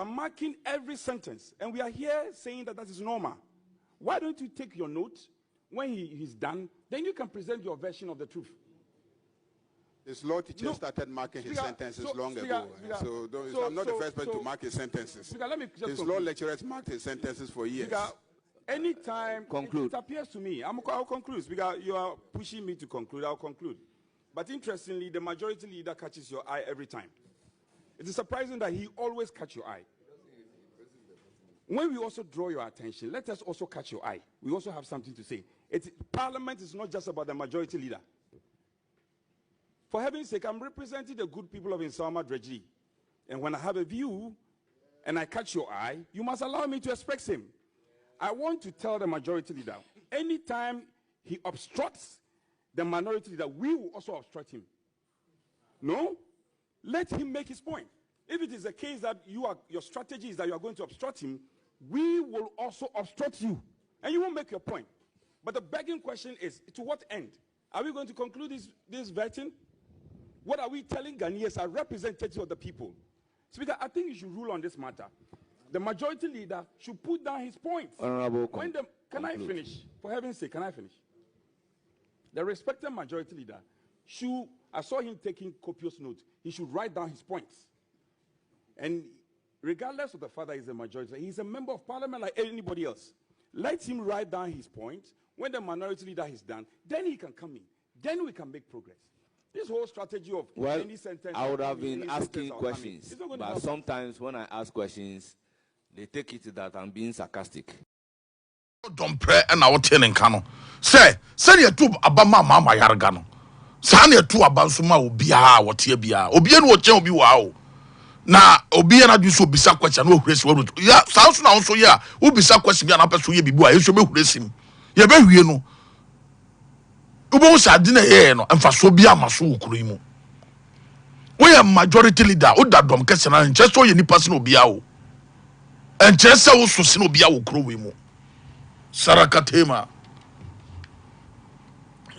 I'm marking every sentence, and we are here saying that that is normal. Why don't you take your note when he's done? Then you can present your version of the truth. His law teacher started marking his sentences long ago. So I'm not the first person to mark his sentences. His law lecturers marked his sentences for years. Anytime it appears to me, I'll conclude. Because you are pushing me to conclude, I'll conclude. But interestingly, the majority leader catches your eye every time. It is surprising that he always catches your eye. When we also draw your attention, let us also catch your eye. We also have something to say. Parliament is not just about the majority leader. For heaven's sake, I'm representing the good people of Insama Dredji. And when I have a view and I catch your eye, you must allow me to express him. I want to tell the majority leader, anytime he obstructs the minority leader, we will also obstruct him. No? Let him make his point. If it is the case that your strategy is that you are going to obstruct him, we will also obstruct you. And you won't make your point. But the begging question is, to what end? Are we going to conclude this vetting? What are we telling Ghanaians as representatives of the people? Speaker, I think you should rule on this matter. The majority leader should put down his points. Honorable, can I finish? For heaven's sake, can I finish? The respected majority leader I saw him taking copious notes. He should write down his points. And regardless of the fact that he's a majority, he's a member of parliament like anybody else. Let him write down his points. When the minority leader is done, then he can come in. Then we can make progress. This whole strategy of any sentence. I would have been asking questions, but sometimes when I ask questions, they take it that I'm being sarcastic. Don't pray and I will tell in Kano. Say you two abama mama yargano. Sani tu abansuma ubia what ye bia. Obia no chen obi wa. Na obia na du so bisa question no hwesi wo. Ya sounds na so ya. Wo bisa question bia na peso ye bibu a ye so be hwesim. Ye be hwie no. Ubo sa di na ye no emfa so bia maso ukuru imu. We are majority leader. O da dom kese na nche so ye ni person obia o. Enche se wo so se no obia wo kuro we mu. Sarakatema.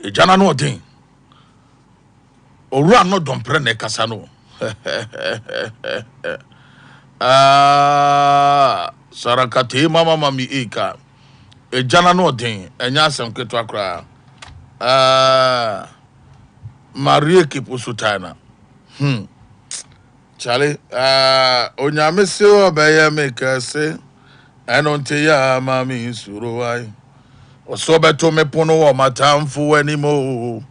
Ejana no odin. Owura no dompre na kasa no. Sarakatema mama mi eka. Ejana no odin. Enya asem keto akra. Marie kiposutana. Charlie, onyame se obeye mekase. Enonte ya mami suruwai. Osobeto me pono wa matamfu animo.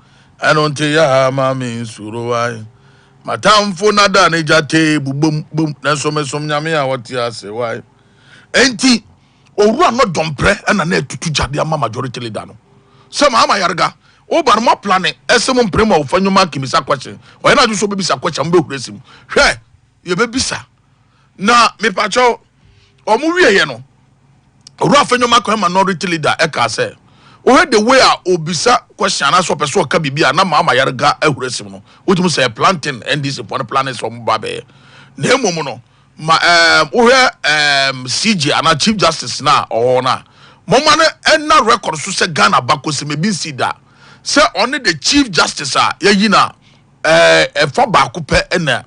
Enonte ya mami suruwai. Matamfu nada ni jate bum bum. Nesome nyame ya wati ase wai. Enti owura no dompre ena na tutu jade ama majority leader no. Sema ama yarga. Obar mo plane esemo mprema ofanyoma kimisa question. O yana so bebisa question mbe huresim. Hwe ye bebisa. Na me pacho omu wiye no. Owura afanyoma kwa minority leader eka say. O he the way a obisa question na so person ka bibia na ma yarga ehuresim no. Otum say planting and this upon planet from babe. Na emom no ma o he CJ ana chief justice na o na. Moma na ena record so say Ghana bakosi me bi sida. Say only the chief justice yayi na for baako pe ena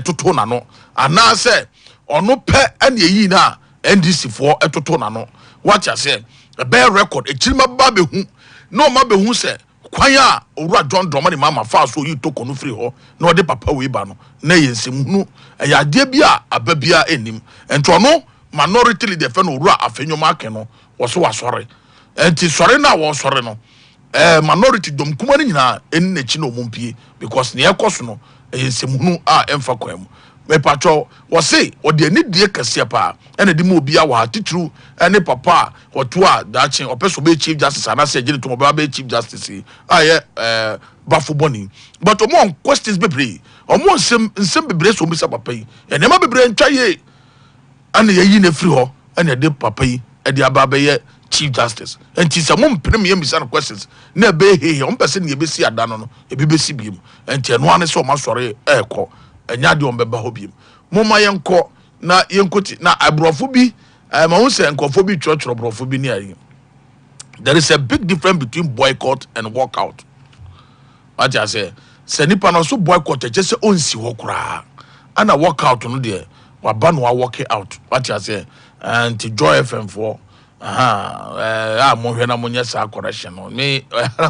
toto na no. Ana say ono pe ena yayi na NDC for etoto na no. What you say? A bear record. A chilma babe hu. No mabe hu say. Kwaya owura John Dramani mama fa so you toko no free ho. No de papa we ba no. Na yensim hu. E ya de bia ababia enim. Ento no minority leader fe no owura afenwoma ake no. Wo so wasore. Enti sore na wo sore no. Minority dom kuma ni nyina eni na chi no mumpie because ne ekoso no yensim hu emfa kwam. Me patro wo say o de ni die kase pa ene de mo bia wa titru ene papa oto a dachi opeso be chief justice ana say gene to mo be chief justice aye bafo boni but omo questions bebre omo nsem bebre so mi sa papa yi ene ma bebre ntwa ye ane yi na free ho ene de papa yi e de aba ye chief justice enti se mo mpene me yemisa na questions na be he on person ne be si adano no e be si biem enti eno ane so ma sore ekọ enya de on beba hobiem moma yenko na yenkoti na abrofo bi ma hu se nkofo bi twotworo brofo bi ni ayi. There is a big difference between boycott and walkout. What I say nipa no so boycott e je se onsi ho kura ana walkout no de waba no work it out what you say and to Joy FM for mo hwe na mo nya sa correction no me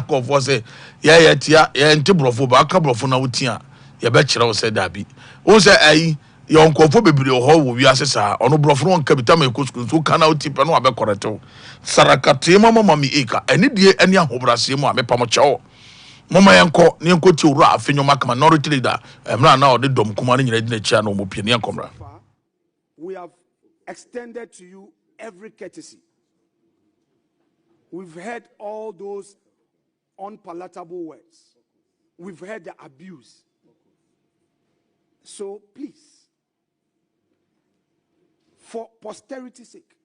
ko for say yeah tia yeah ntibrofo ba aka brofo na wutia ye be kire wo say dabi wo say ayi ye onkofo bebre ho wo wi asesa ono brofo no nka bitama ekosku so kana wuti pe no abe correct sarakate mama mi eka eni die eni ahobrase mu a me pam chewo mama yanko ne yanko ti wura afenyo makama minority leader emra na ode dom kuma ne nyina dina chia na omo pie ne yankomra. We have extended to you every courtesy. We've heard all those unpalatable words. We've heard the abuse. So please, for posterity's sake,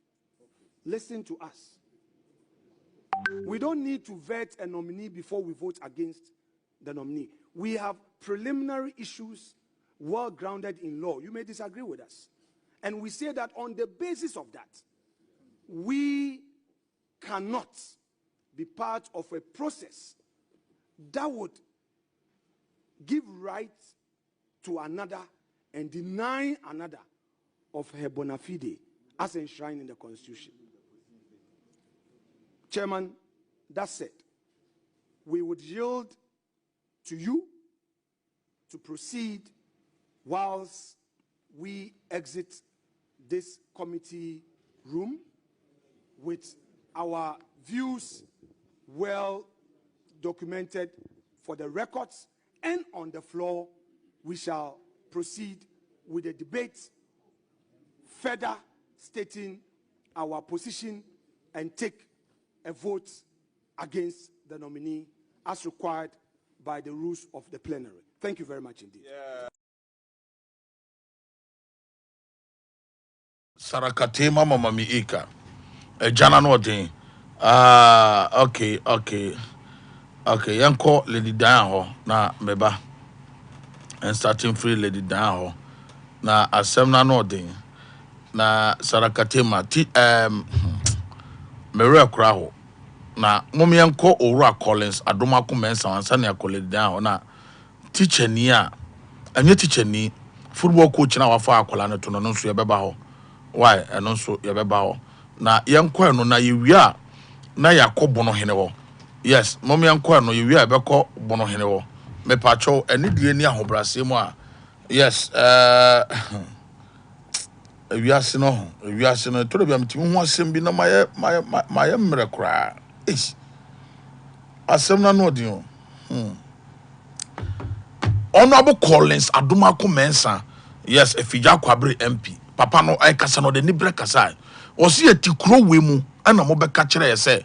listen to us. We don't need to vet a nominee before we vote against the nominee. We have preliminary issues well grounded in law. You may disagree with us. And we say that on the basis of that, we cannot be part of a process that would give rights to another and deny another of her bona fide as enshrined in the Constitution. Chairman, that said, we would yield to you to proceed whilst we exit this committee room with our views well documented for the records, and on the floor we shall proceed with the debate, further stating our position and take a vote against the nominee as required by the rules of the plenary. Thank you very much indeed. Yeah. Sarakate mama mi eka jana no den okay yanko Lady Diana ho na meba and starting free Lady Diana ho na asem na no den na Sarakate ma ti mere akra ho na mom yanko Owura Collins adoma ko mensa wansa na Lady Diana ho na teacher ni a anye teacher ni football coach na wafa akola no to no nso ye beba ho why eno nso ye beba ho na yanko no na yewia na yakobo no hene ho yes mom yanko no yewia ebekọ bono hene ho me pacho eni die ni ahobrase mu a yes wiase no to bia mtimi ho asem bi na maye mre kra asem na no odin o Honorable Collins Adumako Mensa, yes, Efija Kwabre MP. Papa no I kasa no de nibre kasa. Osi etikro wemu ana mo beka kire say.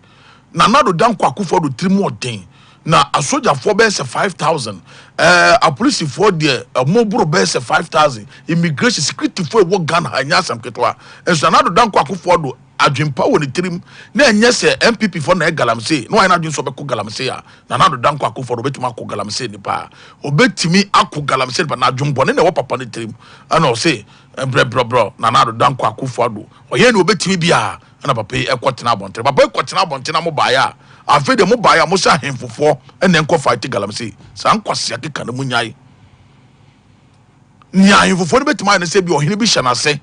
Na nado dan kwakufo do 3 more den. Na asoja for be say 5,000. A police for there mo bro be say 5,000. Immigration security for wo Ghana anya sam ketwa. Enso nado dan kwakufo do adwempa woni tirim na enye se MPP for na galamse no na adwen so be ko galamse ya na do dan kwa akofo obetuma ko galamse ni pa obetimi akko galamse ba na adwembo ne wo papa ne tirim ana o se bro na do dan kwa akofo do oye ne obetimi bia ana papa ekotena abontere papa ekotena abontere mo ba ya afede mo ba ya mo sha hemfofo ene enko fight galamse sa nkwase akeka na munyai ni ahemfofo ne betima ne se bi ohene bi hya na se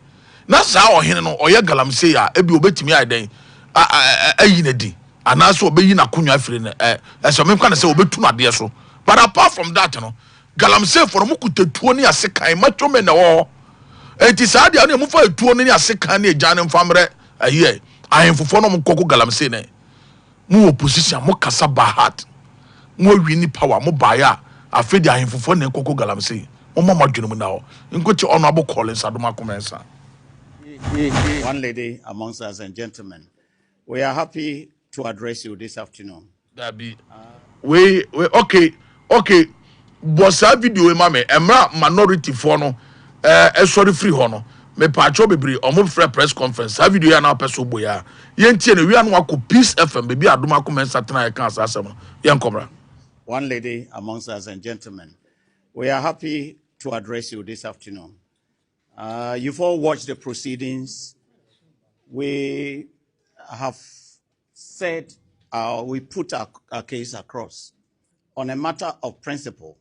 na sa ohene no oye galamse ya ebi obetimi aiden ayi na di anaso obeyi na kunwa afire na so me kwa na se obetu na de so but apart from that no galamse for mo kutetuo ni asekan matwome na wo enti sa dia na mo fa etuo ni asekan na eja ne mfamre ayi ahemfofo no mo kokko galamse na mo opposition mo kasa bahat mo wini power mo baya afedi ahemfofo na kokko galamse mo mama dwene mu na ho nkoti Honorable Collins Adoma Komensa. One lady amongst us and gentlemen, we are happy to address you this afternoon. That be we okay. Boss video we mame emra minority for no sorry free hono me pacho bebre omo free press conference that video ya na person boya yentie ne wi anu akọ Peace FM bebi Adoma Komensa tena e kan asasem yen komra. One lady amongst us and gentlemen, we are happy to address you this afternoon. You've all watched the proceedings. We have said we put our case across. On a matter of principle,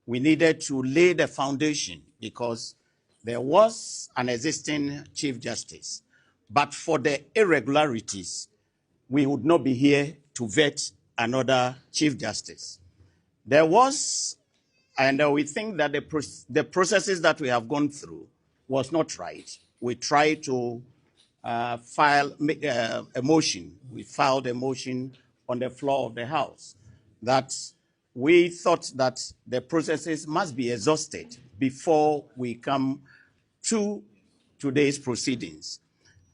we needed to lay the foundation because there was an existing Chief Justice, but for the irregularities, we would not be here to vet another Chief Justice. There was, and we think that the processes that we have gone through was not right. We tried to file a motion. We filed a motion on the floor of the House that we thought that the processes must be exhausted before we come to today's proceedings.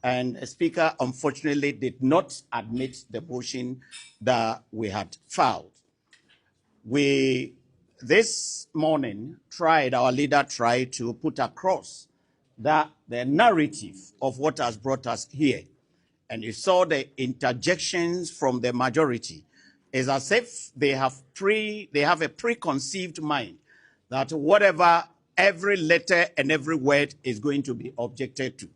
And the Speaker, unfortunately, did not admit the motion that we had filed. We, this morning, our leader tried to put across that the narrative of what has brought us here. And you saw the interjections from the majority. It's as if they have a preconceived mind that whatever, every letter and every word is going to be objected to.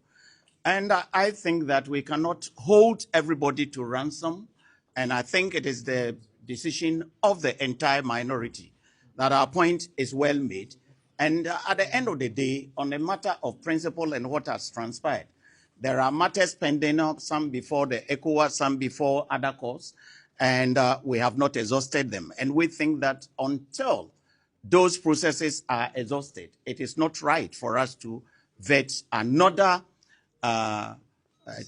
And I think that we cannot hold everybody to ransom. And I think it is the decision of the entire minority that our point is well made. And at the end of the day, on a matter of principle and what has transpired, there are matters pending up, some before the ECOWAS, some before other courts, and we have not exhausted them. And we think that until those processes are exhausted, it is not right for us to vet another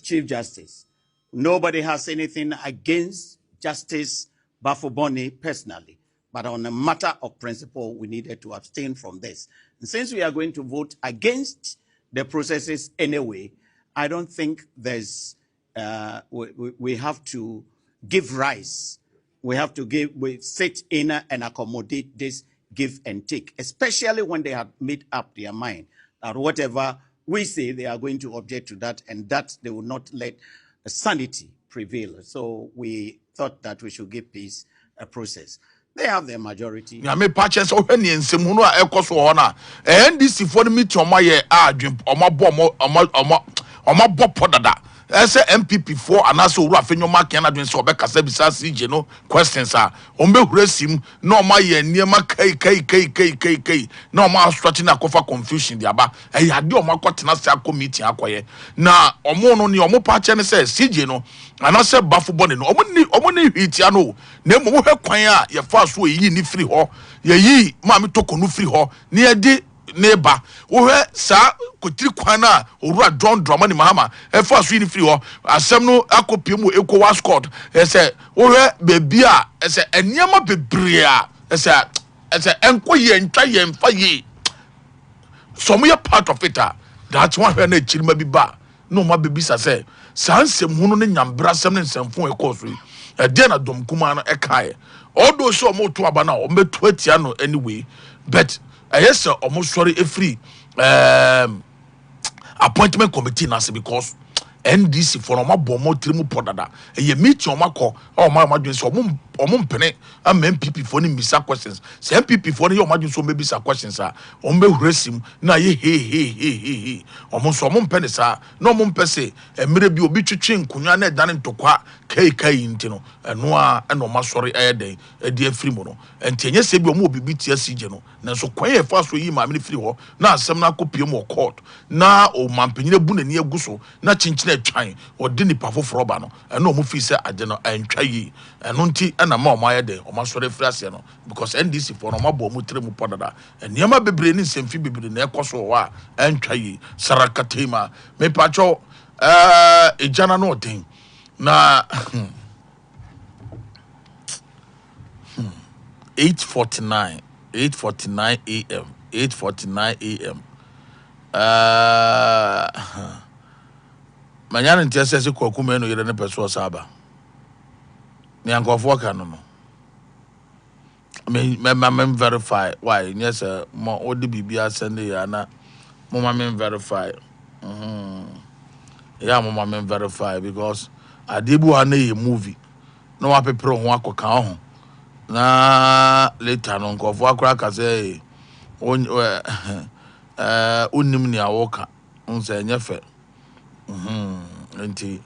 Chief Justice. Nobody has anything against Justice Bafuboni personally, but on a matter of principle, we needed to abstain from this. And since we are going to vote against the processes anyway, I don't think there's, we have to give rise. We have to sit in and accommodate this give and take, especially when they have made up their mind that whatever we say, they are going to object to that, and that they will not let sanity prevail. So we thought that we should give peace a process. They have their majority. I mean, patches of any and Simuna Ecosona and this for the meet on my my podada. As a MPP for and also Rafinho Markiana doing so back as a CJ no questions are Ombe Resim, no my near my K. No more stretching a cover confusion. Diaba, I had your Macotina committee acquire. Now, Omono, Omo Pachan says CJ no, and I said Bafubon, Omoni Hitiano, Nemo Quaya, your first way ye free ho, ye, Mammy Tokonu free ho, near the neighbor, who sa kutiri kwana owura John Dramani Mahama e fa so ni free ho asem no akopiemu ECOWAS court e say wo baby a e say eniema bebre a e say enkoye ntwa ye mfa ye some ye part of it that's one when na chirima bi ba no ma baby say sansem hunu ne nyambra sem ne nsemfo e course e de na dom kuma no e kai all those so mo to aba na o metu atia no anyway but yes, sir, almost sorry, a free appointment committee, Nasa, because NDC for my bomo trimu podada. And you meet your mako, or my margin, so mum penny, and MPP for him, Missa questions. Some MPP for your margin, so maybe some questions are. Ombe resim, na he. Almost so mum penny, sir, no mum pese, and maybe you be chin, Kunyane, Danin Tokwa, KK intino, and noa, and no sorry air day, a dear free mono, and Tenya Sabi mo be BTS general. Now so quiet fast with him, I'm in free war, now some na copy more court, now o mampina bune near guso, na chinchine trying, or didn't pafo for Robano, and no mufisa I don't know, and try and unti and a more my day, or my sorry frasiano, because NDC for no more mutremu podada, and Yama be brain is and Phoebe in their coso, and try Sarakatema, me pacho, a jana no thing. Na 8:49 a.m. 8:49 a.m. Manyana ntese se kokuma no yere ne peso saba. Ni ankofo ka no no. Me verify why yes mo odi bibia send ya na mo ma verify. Yeah, mo ma verify because Adebu ane movie no wa pepero ho akoka ho na later no nkofo akora ka say onim ni awoka nse enyefe enti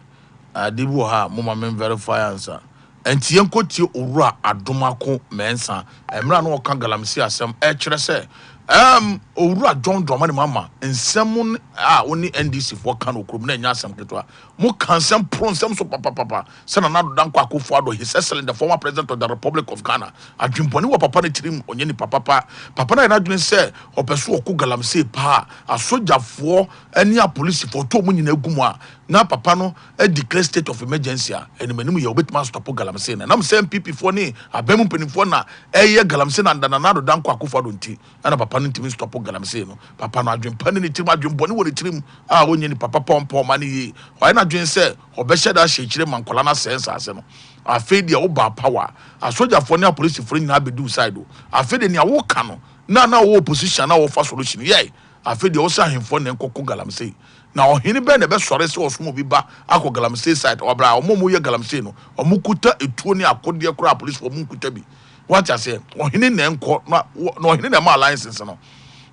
Adebu ha mo ma verify answer enti yenkoti owura adomako mensa emra no ka galamsi asem e kire se Owura John Dramani Mama and someone only NDC for Kano Krum Nanya Sam Ketwa. Mo can some prone some so papa. Senanado Danko Akufo-Addo, His Excellency the former president of the Republic of Ghana. Adwimponi wa papa ne tirim onyeni papa. Papa na adwene say opeso oku galamsey pa a sojafoɔ any a police for to mu nyina gumu a na papa no declare state of emergency a enemanim ye obetima stop galamsey na nam say MPP for ni abemu penifo na eye galamsey na Nana Danko Akufo-Addo nti na papa no ntimi stop galamsey no papa no adwempani ne tirim adwemponi wo ne tirim a onyeni papa pom mani yi why na adwen say obehye da hyekire mankola na sense ase no afei de oba power a sojafoɔ ne a police for nyina bedu side o afei de ne a wo ka no na wo opposition na wo fa solution ye afei de wo sa hemfo ne nkoko galamsey na ohini be ne be sore se osumo bi ba akọ galamsey side obra omomo ye galamsey no omukuta etuo ne akode kura police for munkuta bi what I say ohini ne nkọ na ohini ne ma alliances no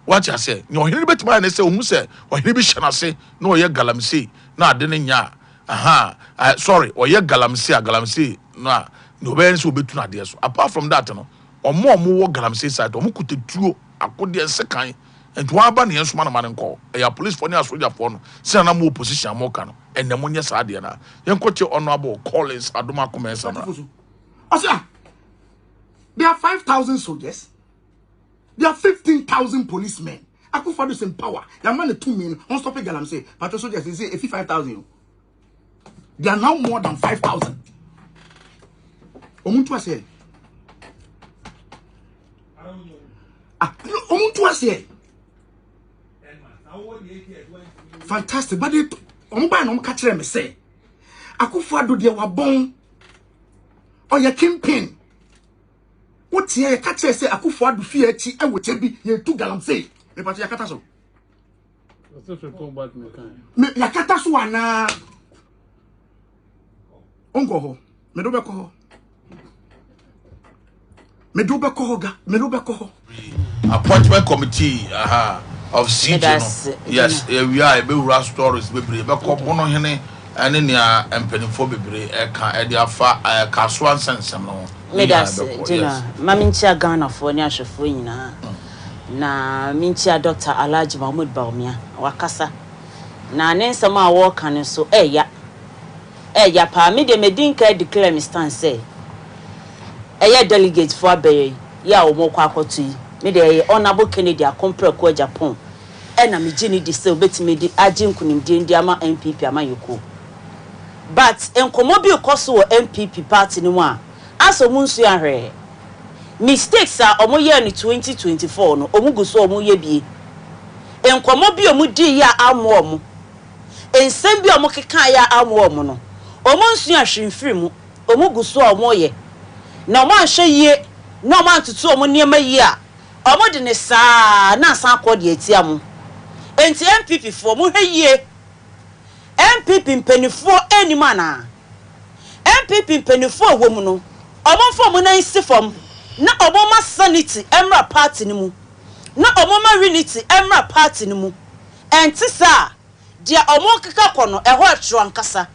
what I say no ohini betima ne say ohu say ohini bi hye na se na oye galamsey na ade ne nya sorry oye galamsey na no be nso obetu na de so apart from that no omo wo galamsey side omukuta tuo akode nsekan and one ban the instrument man call a police for near soldier for no send na more position more can and the money sadia na yankoche honorable Collins Adoma Kumesa. Asa, there are 5,000 soldiers, there are 15,000 policemen. Akufo-Addo is in power. There are man 2 million on stop galamsey but the soldiers say 55,000. There are now more than 5,000. Omuntu ase omuntu ase fantastic, but it omba no catch them say Akufo-Addo de wabon or your kingpin. What ye catch say Akufo-Addo fear chi e wo chebi ye tu galamsey me pa yakata so me yakata so ana ongo ho me do be ko ho appointment committee of CG yes we are be rural stories be be ko bono hene ene nia empenifo bebre e ka e dia fa kaswan sensem no medas jina maminchia Ghana fo ni ahwefo nyina na minchia Dr. Alhaji Mahmoud Baumia wakasa na nensem a wo kan so eya pa me de medinka declare me stand say eya delegate for abey ya o mokwa akotu me de honorable Kennedy akompre ko Japan na me gini di se obetime di aginkunimdi ndi ama MPP ama yoko but enkomo bi ukoso wo MPP party ni mu a aso mu nsu ahwe mistakes a omoye ni 2024 no omuguso omoye bi enkomo bi omudi ya amo omo ensem bi omokeka ya amo omo no omo nsu ahwemfiri mu omuguso omoye na omo ahwe yie na omo antutu omo niema yie a omo de ne saa na asan akode atia mu enti MPP fo mo hweye MPP mpenifo enimana MPP mpenifo wo mu no omo fo mo na nsifom na omo ma sanity emra party ni mu na omo ma unity emra party ni mu enti sa dia omo keka kono eho atro ankasa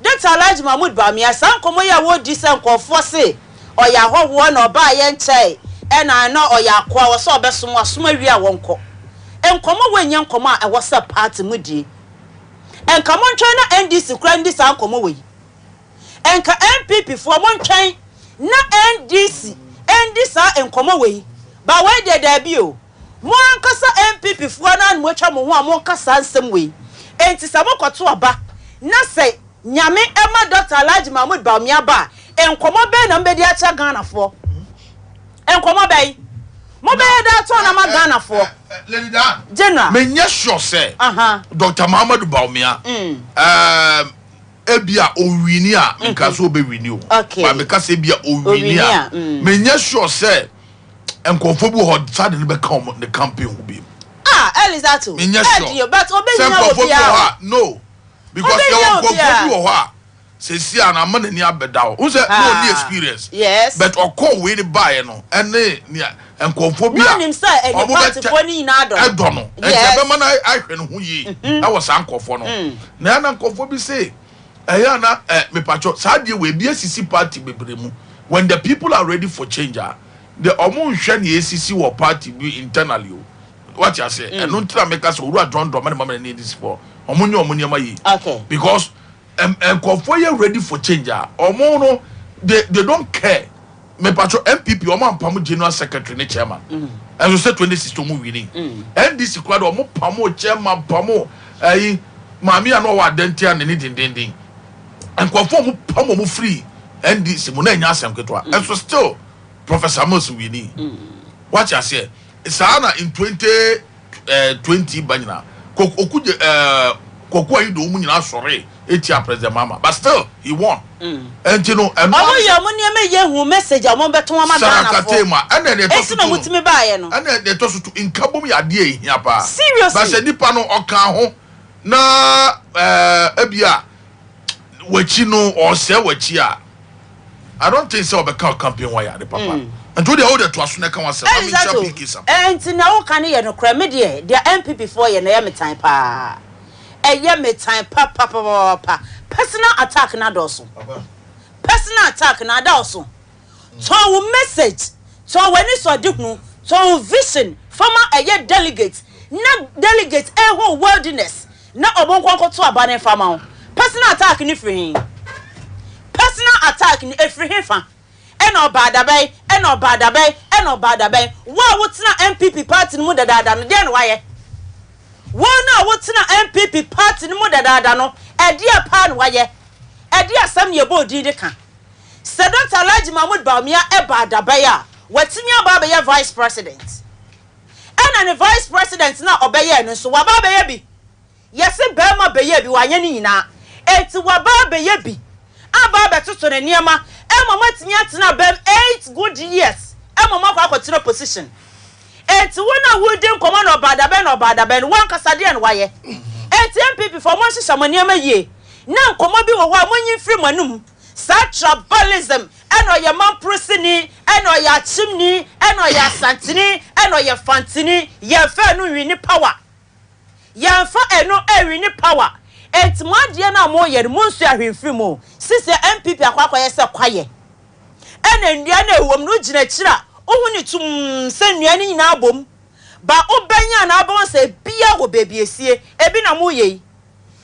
Dr. Alhaji Mahmoud Baumia san komo ya wo di san kofo se oya howo na oba ye nchai ena na oya akwa wo so obesom asoma wi a wonko enkomo wanya nkomo a ewo sa party mu die enka montwen na NDC kura ndi san komo we enka MPP fo montwen na NDC sa enkomo we ba we de da bi o mo ankasa MPP fo na mo twa mo ho a mo kasa nsem we enti sa mo kwoto oba na sei nyame ema Dr. Alhaji Mahmoud Baumia ba enkomo be na mbedi acha Ghana fo enkomo be mo be da to na ma Ghana fo Lady Dan General me nya sure say Dr. Mahmoud Baumia ebia owini a nka so be wini o ba me ka say ebia owini a me nya sure say enkonfo bi ho sade ne be come the campaign ho bi Elizato me nya sure but obenya obia no because there were enkonfo bi ho a sesi ana amana ni abeda o say no ni experience yes but okọ we ni buy no ene ni enkonfo bi a nim say any party for ni na do edo no ebe man ahwe no ho yi na wo san nkofo no na na nkofo bi say me pacho sadie we bi asisi party bebremu when the people are ready for change the omo nhwe na ACC wo party be internally what you say and no try make us owura don man need this for omo nyama yi okay because for you ready for change omo no they don't care me patro MPP omo ampam general secretary ne chairman and so say 26 omo winning NDC kwado omo pamo chairman pamo mami ano wa dentia ne dindindin and for mo pamo mo free NDC mo na nya asem ketwa and so still Professor Amos winning what you say sana in 2020 banyina okuje koku ayi do mu nyina sore etia president mama but still he won and you know and oh yeah mo niam ye hu message amon beto ama Ghana for Katema and then esi na mutimi baaye no and then they toss to inkabom ya de ehia pa seriously but se nipa no oka ho na ebia wachi no or se wachi a I don't think so obeka campaign wire the papa and to the older to asuna kan wase I mean champion kisa and na wo kan ye no kra me de their MPP for ye na ye metan pa eye metan pa personal attack na doso personal attack na doso so wo message so when so de hu so vision former eye delegate na delegate ho worldliness na obonkon to abane fama personal attack ni free personal attack ni efrihin fa eno badabay wa wotina MPP party mu dadada no de no waye wona wotina MPP party mu dadada no e dia pa no waye e dia sam ye bodi de ka se Dr. Alhaji Mahmoud Bawumia e badabay a watimi aba be vice president ena ne vice president na obeye no so wa ba be bi yesi be ma be bi wanye ni nyina enti wa ba be bi aba betuto ne niema mama tinya tena bem 8 good years mama kwa kwatira position enti wona wudin komo no badaben wan kasade en waye enti MPP for mo hihya niema ye na komo bi wo ho amonyi free manum tribalism eno ye mamprosini eno ya chimni eno ya santini eno ye fantini ye fa no wini power ye fa eno wini power enti mo ade na mo ye mo nsu ahwemfiri mo sisi MPP akwakwa ye se kwaye ena ndua na ewom no gina kira ohuni tum se ndua ni nyina abom ba obanya na abom se bia go bebiesie ebi na mo ye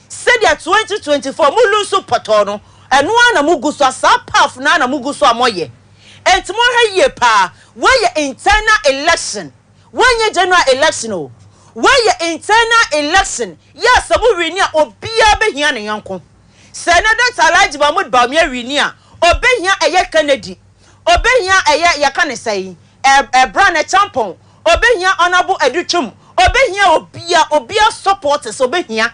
se dia 2024 mo lusu poto no eno na mo guso sa paf na mo guso amoye enti mo haye pa why internal election why general election o why internal election yes mo wini a obia behia ne yanko Senator Alhaji Mahmoud Bawumia wini a obehia eye Kennedy obehia eye yakane sai brand champon obehia honorable Educhum obehia obia supporters obehia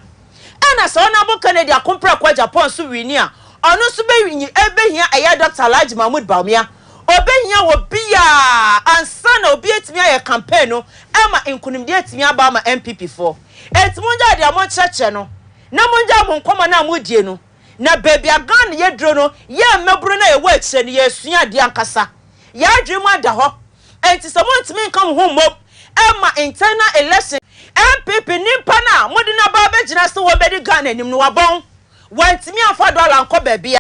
ana so honorable Kennedy akompra kwa Japan so wini a ono so bewini ebehia eye Dr. Alhaji Mahmoud Bawumia obehia obia ansa na obia timi aye campaign no ema nkunimde timi aba ma MPP4 etmunja de amo cheche no na munja mo nkoma na modie no na baby agan ye dro no ye meburu na ye wa akire ne ye sua de ankasa ya adwemu ada ho enti so montimi nkam ho mop ema internal election MPP nimpa na modi na ba begina so wo bedi Ghana nim no wabon wantimi afa dollar nko baby